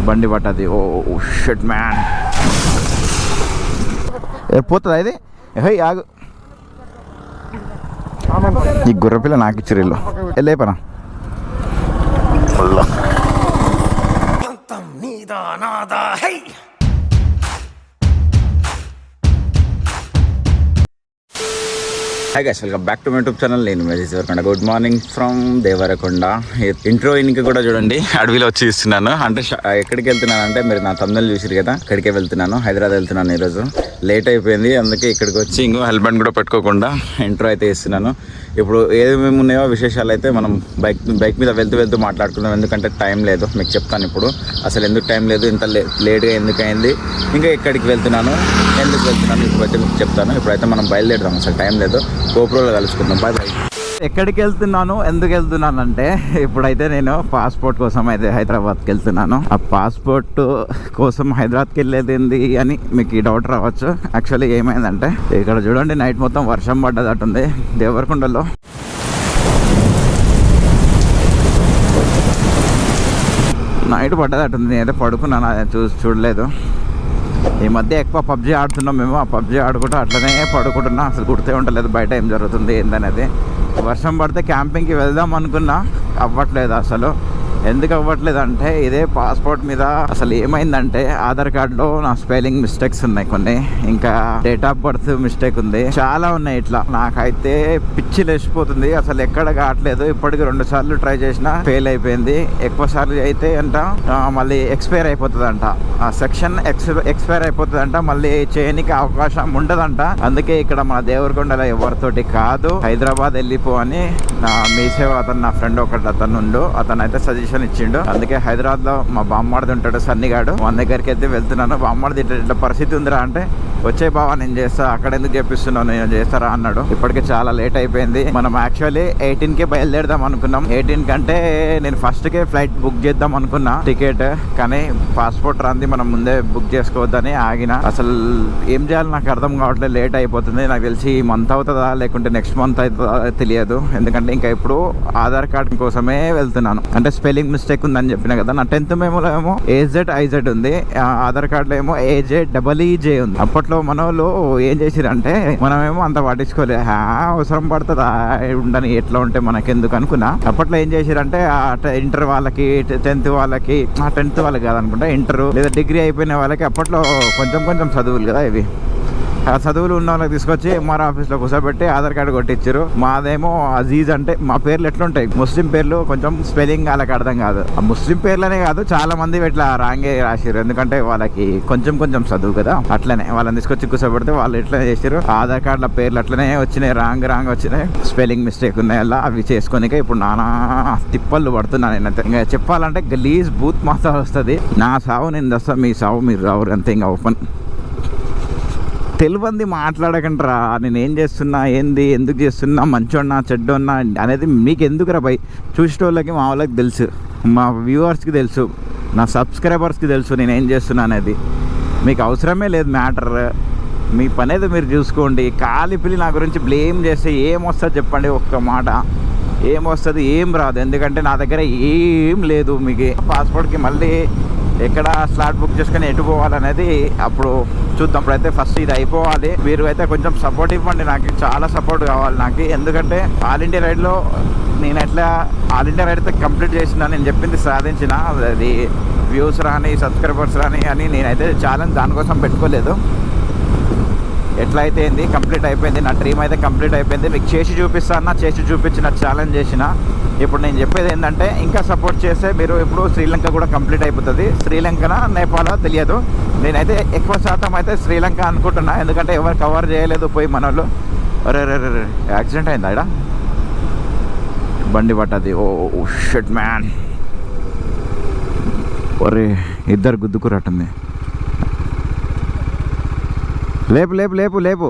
బండి పట్టది. Oh shit man, పోతుందా ఇది? హే ఆగు, ఈ గుర్రపిల్ల నాకు ఇచ్చారు ఇల్లు వెళ్ళేపనా. Hi guys, welcome back to my YouTube channel. నేను మెసేజ్ Devarakonda. Good morning from Devarakonda. Intro ఇన్కి కూడా చూడండి, అడవిలో వచ్చి ఇస్తున్నాను. అంటే ఎక్కడికి వెళ్తున్నాను అంటే, మీరు నా తమ్ముళ్ళు చూసారు కదా, అక్కడికే వెళ్తున్నాను. హైదరాబాద్ వెళ్తున్నాను. ఈరోజు లేట్ అయిపోయింది, అందుకే ఇక్కడికి వచ్చి ఇంకో హెల్మెట్ కూడా పెట్టుకోకుండా ఇంట్రో అయితే ఇస్తున్నాను. ఇప్పుడు ఏమేమి ఉన్నాయో విశేషాలు అయితే మనం బైక్ మీద వెళ్తూ మాట్లాడుకుందాం. ఎందుకంటే టైం లేదు, మీకు చెప్తాను ఇప్పుడు అసలు ఎందుకు టైం లేదు, ఇంత లేట్గా ఎందుకు అయింది, ఇంకా ఎక్కడికి వెళ్తున్నాను, ఎందుకు వెళ్తున్నాను, ఇప్పుడైతే మీకు చెప్తాను. ఇప్పుడైతే మనం బయలుదేరుదాం, అసలు టైం లేదు. గోప్రోలో కలుసుకుందాం. Bye bye. ఎక్కడికి వెళ్తున్నాను, ఎందుకు వెళ్తున్నాను అంటే, ఇప్పుడైతే నేను పాస్పోర్ట్ కోసం అయితే హైదరాబాద్కి వెళ్తున్నాను. ఆ పాస్పోర్ట్ కోసం హైదరాబాద్కి వెళ్ళేది ఏంది అని మీకు ఈ డౌట్ రావచ్చు. యాక్చువల్లీ ఏమైందంటే, ఇక్కడ చూడండి, నైట్ మొత్తం వర్షం పడ్డదట్టుంది దేవరకొండలో. నైట్ పడ్డదట్టుంది, నేనైతే పడుకున్నాను, అది చూడలేదు. ఈ మధ్య ఎక్కువ పబ్జీ ఆడుతున్నాం మేము. ఆ పబ్జీ ఆడుకుంటూ అట్లనే పడుకుంటున్నా, అసలు గుర్తే ఉండలేదు బయట ఏం జరుగుతుంది ఏందనేది. వర్షం పడితే క్యాంపింగ్కి వెళ్దాం అనుకున్నా, అవ్వట్లేదు అసలు. ఎందుకు అవ్వట్లేదు అంటే, ఇదే పాస్పోర్ట్ మీద అసలు ఏమైందంటే, ఆధార్ కార్డులో నా స్పెల్లింగ్ మిస్టేక్స్ ఉన్నాయి కొన్ని, ఇంకా డేట్ ఆఫ్ బర్త్ మిస్టేక్ ఉంది, చాలా ఉన్నాయి. ఇట్లా నాకైతే పిచ్చి లేచిపోతుంది, అసలు ఎక్కడ కావట్లేదు. ఇప్పటికి 2 సార్లు ట్రై చేసినా ఫెయిల్ అయిపోయింది. ఎక్కువ సార్లు అయితే అంట మళ్ళీ ఎక్స్పైర్ అయిపోతుంది అంట, ఆ సెక్షన్ ఎక్స్పైర్ అయిపోతుంది అంట, మళ్ళీ చేయనికి అవకాశం ఉండదంట. అందుకే ఇక్కడ మన దేవరకొండలో ఎవరితోటి కాదు, హైదరాబాద్ వెళ్ళిపో అని నా మీసేవ అతను, నా ఫ్రెండ్ ఒకటి అతను ఉండు, అతను అయితే సజెషన్ ఇచ్చిండు. అందుకే హైదరాబాద్ లో మా బామ్మడిది ఉంటాడు సన్నిగాడు, వాని దగ్గరికి అయితే వెళ్తున్నాను. బామ్మడిది ఇట్లా పరిస్థితి ఉందిరా అంటే, వచ్చే బావా నేను చేస్తా, అక్కడ ఎందుకు చేపిస్తున్నావు, నేను చేస్తారా అన్నాడు. ఇప్పటికే చాలా లేట్ అయిపోయింది. మనం యాక్చువల్లీ 18కే బయలుదేరదాం అనుకున్నాం. 18 కంటే నేను ఫస్ట్కే ఫ్లైట్ బుక్ చేద్దాం అనుకున్నా టికెట్, కానీ పాస్పోర్ట్ రాంది, మనం ముందే బుక్ చేసుకోవద్దని ఆగిన. అసలు ఏం చేయాలి నాకు అర్థం కావట్లేదు, లేట్ అయిపోతుంది. నాకు తెలిసి ఈ మంత్ అవుతుందా లేకుంటే నెక్స్ట్ మంత్ అవుతుందా తెలియదు. ఎందుకంటే ఇంకా ఇప్పుడు ఆధార్ కార్డు కోసమే వెళ్తున్నాను. అంటే స్పెల్లింగ్ మిస్టేక్ ఉందని చెప్పిన కదా, నా 10th మెమోలో ఏమో AZIZ ఉంది, ఆధార్ కార్డులో ఏమో AJEEJ ఉంది. అప్పట్లో మన వాళ్ళు ఏం చేసిరంటే, మనమేమో అంత పట్టించుకోలేదు, అవసరం పడుతుందా ఉండని, ఎట్లా ఉంటే మనకెందుకు అనుకున్నా. అప్పట్లో ఏం చేసిరంటే, ఇంటర్ వాళ్ళకి, 10th వాళ్ళకి, 10th వాళ్ళకి కాదనుకుంటా, ఇంటర్ లేదా డిగ్రీ అయిపోయిన వాళ్ళకి అప్పట్లో కొంచెం చదువులు కదా ఇవి, ఆ చదువులు ఉన్న వాళ్ళకి తీసుకొచ్చి MR ఆఫీస్లో కూర్చోబెట్టి ఆధార్ కార్డు కొట్టించారు. మాదేమో అజీజ్, అంటే మా పేర్లు ఎట్లుంటాయి, ముస్లిం పేర్లు, కొంచెం స్పెల్లింగ్ వాళ్ళకి అర్థం కాదు. ఆ ముస్లిం పేర్లనే కాదు, చాలా మంది ఇట్లా రాంగే రాశారు, ఎందుకంటే వాళ్ళకి కొంచెం చదువు కదా. అట్లనే వాళ్ళని తీసుకొచ్చి కూర్చోబెడితే వాళ్ళు ఎట్లా చేశారు, ఆధార్ కార్డుల పేర్లు అట్లనే వచ్చినాయి, రాంగ్ వచ్చినాయి, స్పెల్లింగ్ మిస్టేక్ ఉన్నాయి. అలా అవి చేసుకోనికే ఇప్పుడు నానా తిప్పళ్ళు పడుతున్నా నేనైతే. ఇంకా చెప్పాలంటే గలీజ్ బూత్ మాత్రం వస్తుంది. నా సావు నేను దస్తా, మీ సావు మీరు రావు, అంతే. ఇంకా ఓపెన్ తెలివంది మాట్లాడకంటారా, నేను ఏం చేస్తున్నా, ఏంది, ఎందుకు చేస్తున్నా, మంచోన్నా చెడ్డోన్నా అనేది మీకు ఎందుకురా భయ్. చూసేటోళ్ళకి, మా వాళ్ళకి తెలుసు, మా వ్యూవర్స్కి తెలుసు, నా సబ్స్క్రైబర్స్కి తెలుసు నేను ఏం చేస్తున్నా అనేది. మీకు అవసరమే లేదు మ్యాటర్, మీ పని ఏదో మీరు చూసుకోండి. కాలి పిల్లి నా గురించి బ్లేమ్ చేస్తే ఏమొస్తుంది చెప్పండి, ఒక్క మాట. ఏమొస్తుంది, ఏం రాదు. ఎందుకంటే నా దగ్గర ఏం లేదు. మీకు పాస్పోర్ట్కి మళ్ళీ ఎక్కడ స్లాట్ బుక్ చేసుకొని ఎటు పోవాలనేది అప్పుడు చూద్దాం. ఇప్పుడైతే ఫస్ట్ ఇది అయిపోవాలి. మీరు అయితే కొంచెం సపోర్ట్ ఇవ్వండి, నాకు చాలా సపోర్ట్ కావాలి నాకు. ఎందుకంటే ఆల్ ఇండియా రైడ్లో నేను ఎట్లా ఆల్ ఇండియా రైడ్ అయితే కంప్లీట్ చేసిన, నేను చెప్పింది సాధించిన, అది వ్యూస్ రాని, సబ్స్క్రైబర్స్ రాని అని నేనైతే ఛాలెంజ్ దానికోసం పెట్టుకోలేదు. ఎట్లా అయితే ఏంది, కంప్లీట్ అయిపోయింది. నా డ్రీమ్ అయితే కంప్లీట్ అయిపోయింది. మీకు చేసి చూపిస్తాను, చేసి చూపించిన, ఛాలెంజ్ చేసిన. ఇప్పుడు నేను చెప్పేది ఏంటంటే, ఇంకా సపోర్ట్ చేస్తే మీరు ఇప్పుడు శ్రీలంక కూడా కంప్లీట్ అయిపోతుంది. శ్రీలంకనా నేపాల్ తెలియదు, నేనైతే ఎక్కువ శాతం అయితే శ్రీలంక అనుకుంటున్నా. ఎందుకంటే ఎవరు కవర్ చేయలేదు పోయి మన వాళ్ళు. అరే యాక్సిడెంట్ అయిందా ఇక్కడ, బండి పట్టది. ఓ షిట్ మ్యాన్, ఒరే ఇద్దరు గుద్దుకురట్టుంది. లేపు లేపు లేపు లేపు,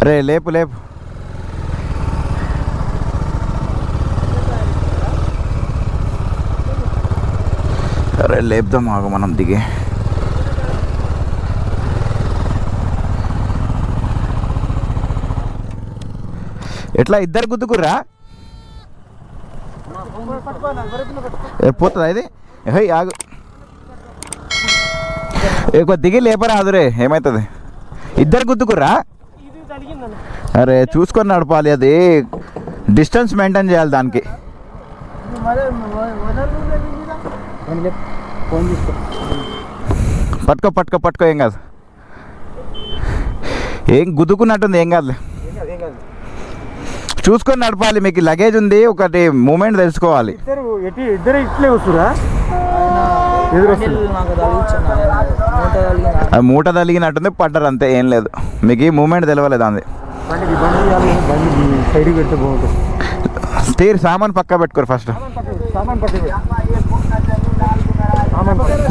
అరే లేపు లేపు. అరే లేపుదాం, ఆగు మనం దిగి. ఎట్లా ఇద్దరు గుద్దుకుర్రా? పోతుందా ఇది? హై ఆగు, దిగి లేపరా అదురే, ఏమవుతుంది? ఇద్దరు గుద్దుకుర్రా? అరే చూసుకొని నడపాలి, అది డిస్టెన్స్ మెయింటైన్ చేయాలి దానికి. పట్టుకో పట్టుకో పట్టుకో, ఏం కాదు, ఏం గుద్దుకున్నట్టుంది, ఏం కాదులే, చూసుకొని నడపాలి. మీకు లగేజ్ ఉంది, ఒకటి మూమెంట్ తెలుసుకోవాలి. ఇద్దరు ఇట్లే వస్తురా? అది మూట తలిగినట్టుంది, పడ్డారు అంతే, ఏం లేదు. మీకు ఈ మూమెంట్ తెలియలేదు అంది. తీరు సామాన్ పక్కా పెట్టుకోరు ఫస్ట్.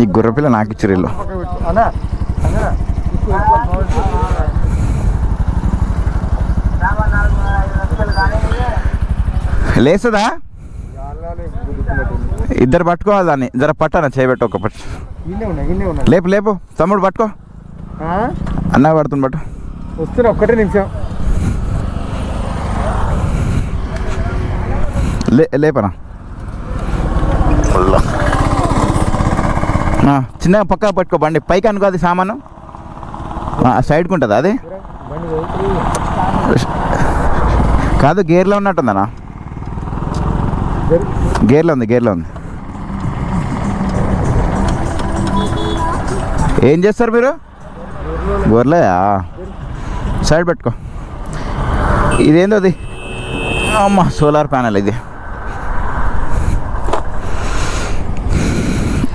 ఈ గుర్రపిల్ల నాకు ఇచ్చిర్రు ఇల్లు. లేస్తుందా? ఇద్దరు పట్టుకోవాలి దాన్ని, జర పట్టాన చేయబెట్టు, ఒక పట్టు. లేపు లేపు తమ్ముడు, పట్టుకో. అన్న పడుతుంది, పట్టు. వస్తున్నా, ఒక్కటే నిమిషం. లేపనా? చిన్నగా పక్కా పట్టుకో, బండి పైకి అనుకో, అది సామాను సైడ్కి ఉంటుందా? అది కాదు, గేర్లో ఉన్నట్టుందనా? గేర్లో ఉంది, గేర్లో ఉంది. ఏం చేస్తారు మీరు? గొర్రెలయా? సైడ్ పెట్టుకో. ఇదేందో అది? అమ్మ, సోలార్ ప్యానెల్ ఇది.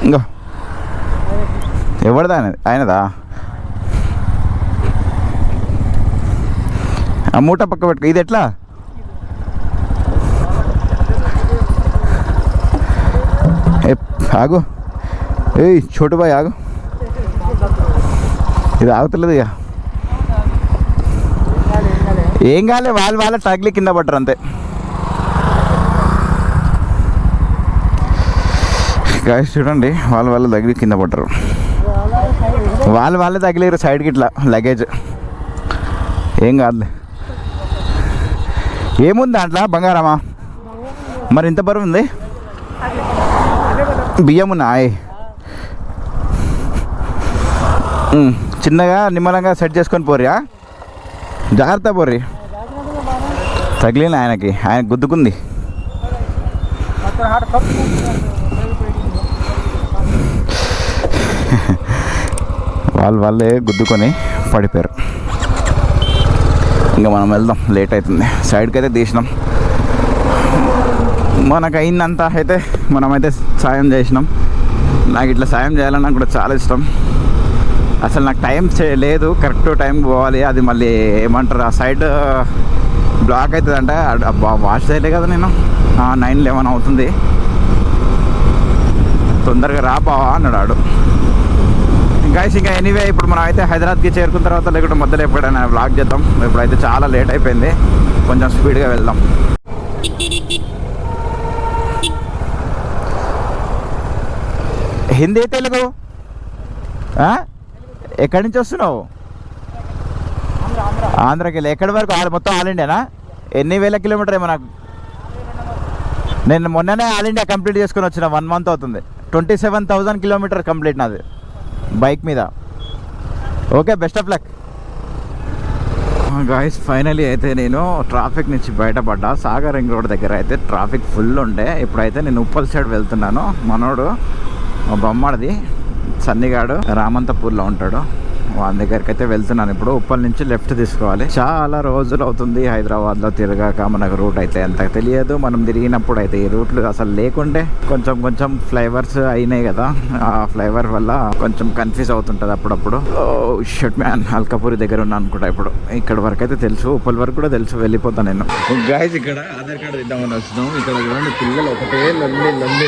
ఇంకో ఎవరిదా? ఆయనదా? ఆ మూట పక్క పెట్టుకో. ఇది ఎట్లా? ఆగు, ఏయ్ చోటు బాయ్ ఆగు, ఇది ఆగుతలేదు ఇక. ఏం కాలే, వాళ్ళ తగిలి కింద పడ్డారు అంతే. గాయస్ చూడండి, వాళ్ళ తగిలి కింద పడ్డారు, వాళ్ళే తగిలేరు సైడ్కి ఇట్లా లగేజ్. ఏం కాదులే. ఏముంది దాంట్లో? బంగారమా? మరి ఇంత బరువు ఉంది? బియ్యం ఉన్నాయి. చిన్నగా నిమ్మలంగా సెట్ చేసుకొని పోర్రా, జాగ్రత్త పోర్రి. తగిలిన ఆయనకి, ఆయన గుద్దుకుంది. వాళ్ళే గుద్దుకొని పడిపోయారు. ఇంకా మనం వెళ్దాం, లేట్ అవుతుంది. సైడ్కి అయితే తీసినాం, మనకు అయిందంతా అయితే మనమైతే సాయం చేసినాం. నాకు ఇట్లా సాయం చేయాలని నాకు కూడా చాలా ఇష్టం. అసలు నాకు టైం లేదు, కరెక్ట్ టైంకి పోవాలి. అది మళ్ళీ ఏమంటారు, ఆ సైడ్ బ్లాక్ అవుతుందంటే వాష్ చేయలే కదా నేను. 9-11 అవుతుంది, తొందరగా రా బావా అన్నాడు. ఇంకా ఎనీవే ఇప్పుడు మనం అయితే హైదరాబాద్కి చేరుకున్న తర్వాత లేకుంటే మధ్యలో ఎప్పుడైనా బ్లాక్ చేద్దాం. ఇప్పుడైతే చాలా లేట్ అయిపోయింది, కొంచెం స్పీడ్గా వెళ్దాం. హిందీ తెలుగు? ఎక్కడి నుంచి వస్తున్నావు? ఆంధ్రాకి వెళ్ళి ఎక్కడి వరకు? మొత్తం ఆల్ ఇండియానా? ఎన్ని వేల కిలోమీటర్ ఏమో నాకు. నేను మొన్ననే ఆల్ ఇండియా కంప్లీట్ చేసుకుని వచ్చిన, 1 month అవుతుంది. 27,000 కిలోమీటర్ కంప్లీట్ నాది బైక్ మీద. Okay, best of luck guys. Finally అయితే నేను ట్రాఫిక్ నుంచి బయటపడ్డా. సాగర్ రింగ్ రోడ్ దగ్గర అయితే ట్రాఫిక్ ఫుల్ ఉండే. ఇప్పుడైతే నేను ఉప్పల్ సైడ్ వెళ్తున్నాను. మనోడు మా బొమ్మడిది సన్నిగాడు రామంతపూర్లో ఉంటాడు, వాళ్ళ దగ్గరికి అయితే వెళ్తున్నాను. ఇప్పుడు ఉప్పల్ నుంచి లెఫ్ట్ తీసుకోవాలి. చాలా రోజులు అవుతుంది హైదరాబాద్లో తిరగాక, మనకు రూట్ అయితే ఎంత తెలియదు. మనం తిరిగినప్పుడు అయితే ఈ రూట్లు అసలు లేకుంటే కొంచెం ఫ్లైవర్స్ అయినాయి కదా, ఆ ఫ్లైవర్ వల్ల కొంచెం కన్ఫ్యూజ్ అవుతుంటుంది అప్పుడప్పుడు. షట్ మ్యాన్, అల్కాపూరి దగ్గర ఉన్నా అనుకుంటా. ఇప్పుడు ఇక్కడ వరకు అయితే తెలుసు, ఉప్పల్ వరకు కూడా తెలుసు, వెళ్ళిపోతాను నేను. గాయస్ ఇక్కడ ఆధార్ కార్డు ఇద్దామని వచ్చినాం. ఇక్కడ చూడండి, పిల్లలు ఒకటే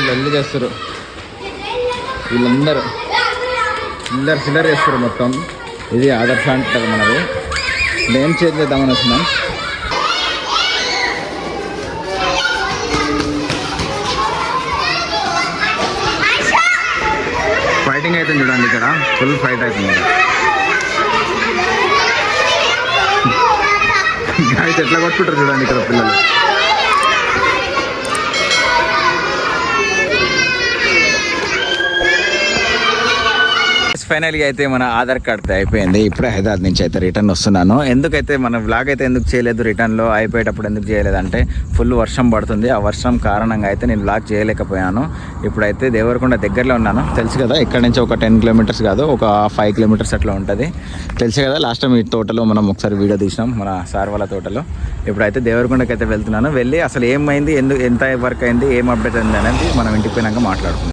లొల్లి చేస్తారు. వీళ్ళందరూ చిల్లర చేస్తారు మొత్తం. ఇది ఆదర్శ అంటారు మనది. నేమ్ చేంజ్ చేద్దామని వచ్చినాం. ఫైటింగ్ అయితే చూడండి, ఇక్కడ ఫుల్ ఫైట్ అవుతుంది. గాయస్ ఎట్లా కొట్టుకుంటారు చూడండి ఇక్కడ పిల్లలు. ఫైనల్గా అయితే మన ఆధార్ కార్డ్ అయిపోయింది. ఇప్పుడే హైదరాబాద్ నుంచి అయితే రిటర్న్ వస్తున్నాను. ఎందుకైతే మన వ్లాగ్ అయితే ఎందుకు చేయలేదు, రిటర్న్లో అయిపోయేటప్పుడు ఎందుకు చేయలేదంటే ఫుల్ వర్షం పడుతుంది. ఆ వర్షం కారణంగా అయితే నేను వ్లాగ్ చేయలేకపోయాను. ఇప్పుడైతే దేవరకొండ దగ్గరలో ఉన్నాను. తెలుసు కదా, ఇక్కడ నుంచి ఒక 10 కిలోమీటర్స్ కాదు, ఒక 5 కిలోమీటర్స్ అట్లా ఉంటుంది. తెలుసు కదా, లాస్ట్ టైం ఈ తోటలో మనం ఒకసారి వీడియో తీసినాం, మన సార్ వాళ్ళ తోటలో. ఇప్పుడైతే దేవరకొండకి అయితే వెళ్తున్నాను. వెళ్ళి అసలు ఏమైంది, ఎంత వర్క్ అయింది, ఏం అప్డేట్ అయింది అనేది మనం ఇంటికి పోయినాక మాట్లాడుకుందాం.